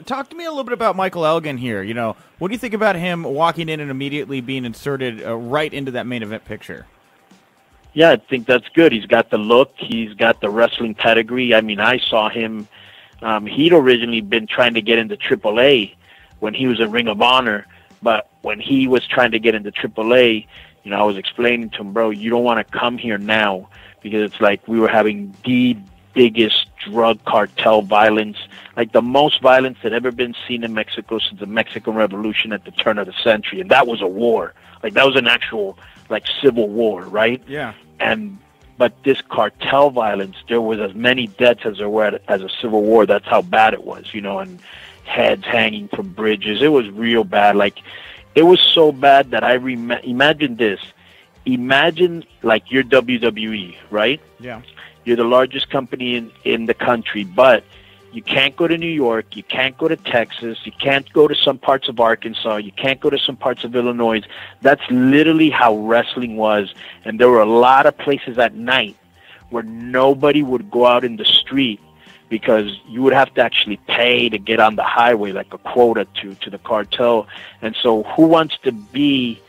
Talk to me a little bit about Michael Elgin here. What do you think about him walking in and immediately being inserted right into that main event picture? Yeah, I think that's good. He's got the look. He's got the wrestling pedigree. I mean, I saw him. He'd originally been trying to get into AAA when he was in Ring of Honor, but when he was trying to get into AAA, I was explaining to him, bro, you don't want to come here now because it's like we were having the biggest drug cartel violence, like the most violence that ever been seen in Mexico since the Mexican Revolution at the turn of the century. And that was a war. Like that was an actual civil war, right? Yeah. But this cartel violence, there was as many deaths as there were as a civil war. That's how bad it was, and heads hanging from bridges. It was real bad. It was so bad that imagine this. Imagine your WWE, right? Yeah. You're the largest company in the country, but you can't go to New York, you can't go to Texas, you can't go to some parts of Arkansas, you can't go to some parts of Illinois. That's literally how wrestling was. And there were a lot of places at night where nobody would go out in the street because you would have to actually pay to get on the highway, like a quota to the cartel. And so who wants to be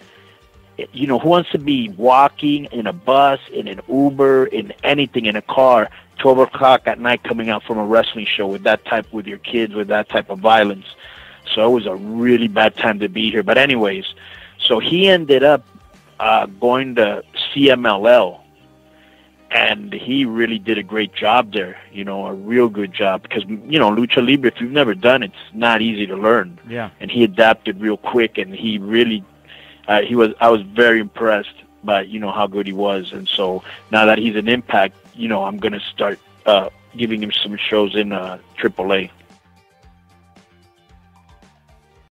walking in a bus, in an Uber, in anything, in a car, 12 o'clock at night coming out from a wrestling show with your kids, with that type of violence? So it was a really bad time to be here. But anyways, so he ended up going to CMLL, and he really did a great job there, a real good job because, Lucha Libre, if you've never done it, it's not easy to learn. Yeah. And he adapted real quick, and he really I was very impressed by, how good he was. And so now that he's an Impact, I'm going to start giving him some shows in AAA.